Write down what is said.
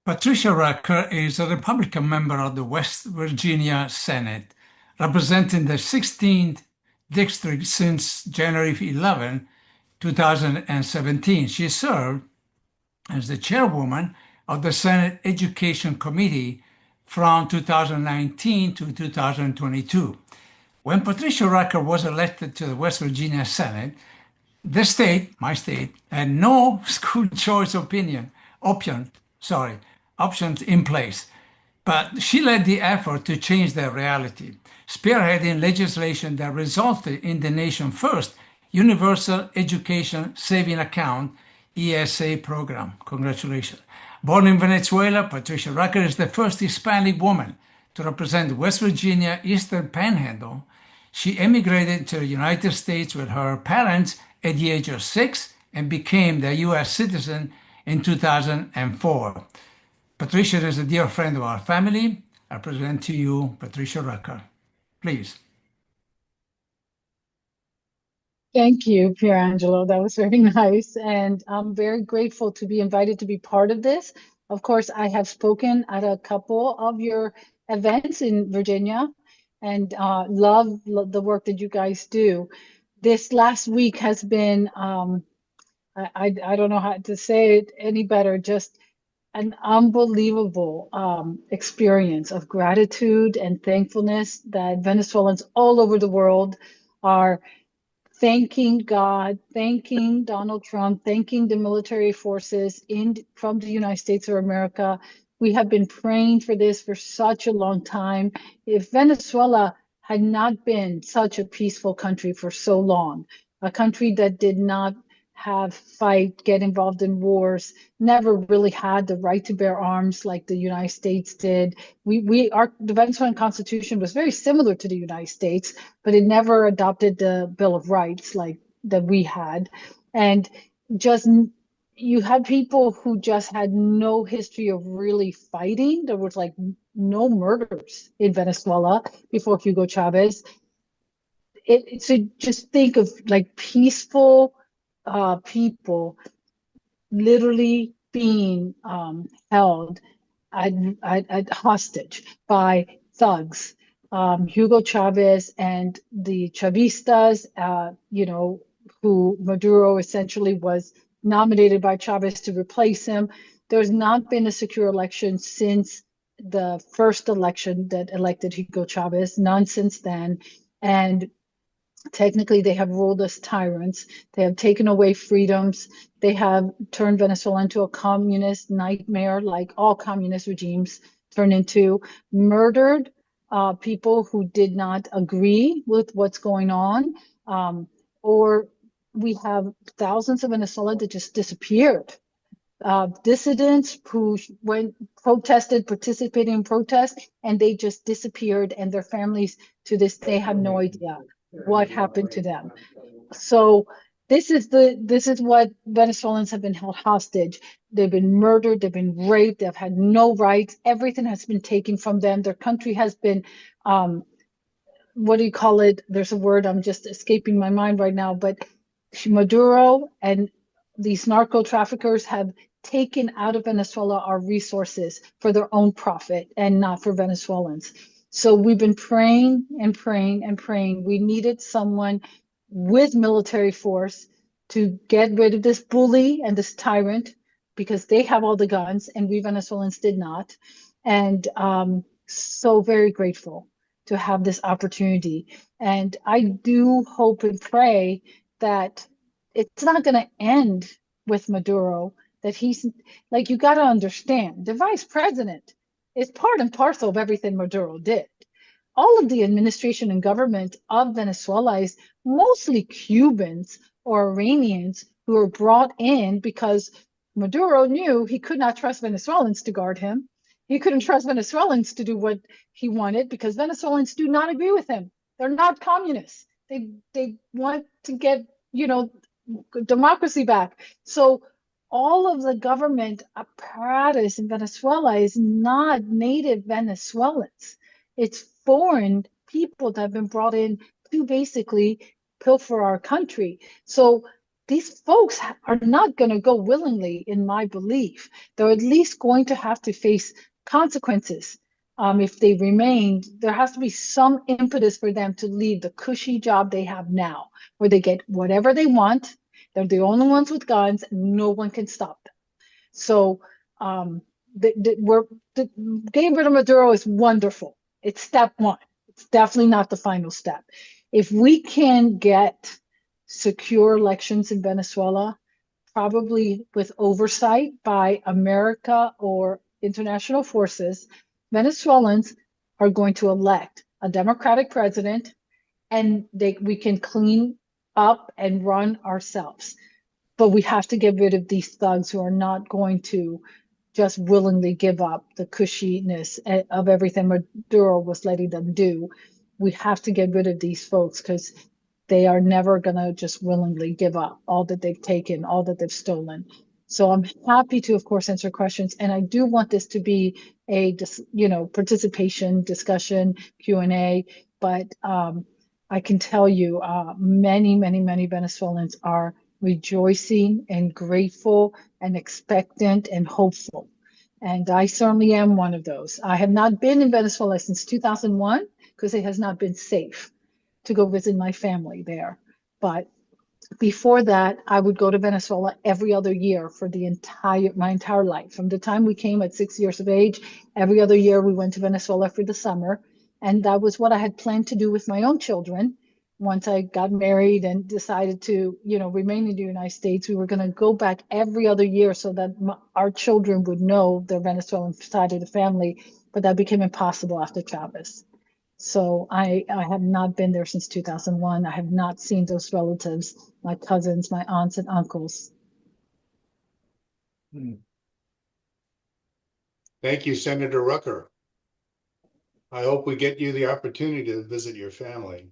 Patricia Rucker is a Republican member of the West Virginia Senate, representing the 16th district since January 11, 2017. She served as the chairwoman of the Senate Education Committee from 2019 to 2022. When Patricia Rucker was elected to the West Virginia Senate, the state, my state, had no school choice options in place. But she led the effort to change that reality, spearheading legislation that resulted in the nation's first Universal Education Saving Account ESA program. Congratulations. Born in Venezuela, Patricia Rucker is the first Hispanic woman to represent West Virginia Eastern Panhandle. She immigrated to the United States with her parents at the age of 6 and became the U.S. citizen in 2004. Patricia is a dear friend of our family. I present to you Patricia Rucker. Please. Thank you, Pierangelo. That was very nice. And I'm very grateful to be invited to be part of this. Of course, I have spoken at a couple of your events in Virginia and love the work that you guys do. This last week has been, I don't know how to say it any better, just an unbelievable experience of gratitude and thankfulness that Venezuelans all over the world are thanking God, thanking Donald Trump, thanking the military forces from the United States of America. We have been praying for this for such a long time. If Venezuela had not been such a peaceful country for so long, a country that did not get involved in wars, never really had the right to bear arms like the United States did. The Venezuelan Constitution was very similar to the United States, but it never adopted the Bill of Rights like that we had. And just you had people who just had no history of really fighting. There was like no murders in Venezuela before Hugo Chavez. So just think of like peaceful people literally being held at hostage by thugs. Hugo Chavez and the Chavistas, who Maduro essentially was nominated by Chavez to replace him. There's not been a secure election since the first election that elected Hugo Chavez, none since then. And technically, they have ruled as tyrants. They have taken away freedoms. They have turned Venezuela into a communist nightmare, like all communist regimes turn into, murdered people who did not agree with what's going on. Or we have thousands of Venezuelans that just disappeared. Dissidents who participated in protests, and they just disappeared, and their families to this day have no idea what happened to them. So this is what Venezuelans have been held hostage. They've been murdered, they've been raped, they've had no rights. Everything has been taken from them. Their country has been, what do you call it? There's a word, I'm just escaping my mind right now, but Maduro and these narco traffickers have taken out of Venezuela our resources for their own profit and not for Venezuelans. So we've been praying and praying and praying. We needed someone with military force to get rid of this bully and this tyrant, because they have all the guns and we Venezuelans did not. And so very grateful to have this opportunity. And I do hope and pray that it's not going to end with Maduro, that he's like, you got to understand, the vice president is part and parcel of everything Maduro did. All of the administration and government of Venezuela is mostly Cubans or Iranians who were brought in because Maduro knew he could not trust Venezuelans to guard him. He couldn't trust Venezuelans to do what he wanted because Venezuelans do not agree with him. They're not communists. They want to get, democracy back. So all of the government apparatus in Venezuela is not native Venezuelans. It's foreign people that have been brought in to basically pilfer our country. So these folks are not going to go willingly, in my belief. They're at least going to have to face consequences. If they remain, there has to be some impetus for them to leave the cushy job they have now, where they get whatever they want. They're the only ones with guns, and no one can stop them. So getting rid of Maduro is wonderful. It's step one. It's definitely not the final step. If we can get secure elections in Venezuela, probably with oversight by America or international forces, Venezuelans are going to elect a democratic president, and we can clean up and run ourselves. But we have to get rid of these thugs who are not going to just willingly give up the cushiness of everything Maduro was letting them do. We have to get rid of these folks because they are never going to just willingly give up all that they've taken, all that they've stolen. So I'm happy to, of course, answer questions. And I do want this to be a, participation, discussion, Q&A. But I can tell you many, many, many Venezuelans are rejoicing and grateful and expectant and hopeful. And I certainly am one of those. I have not been in Venezuela since 2001 because it has not been safe to go visit my family there. But before that, I would go to Venezuela every other year for my entire life. From the time we came at 6 years of age, every other year we went to Venezuela for the summer. And that was what I had planned to do with my own children. Once I got married and decided to, remain in the United States, we were going to go back every other year so that our children would know the Venezuelan side of the family. But that became impossible after Chavez. So I have not been there since 2001. I have not seen those relatives, my cousins, my aunts and uncles. Thank you, Senator Rucker. I hope we get you the opportunity to visit your family.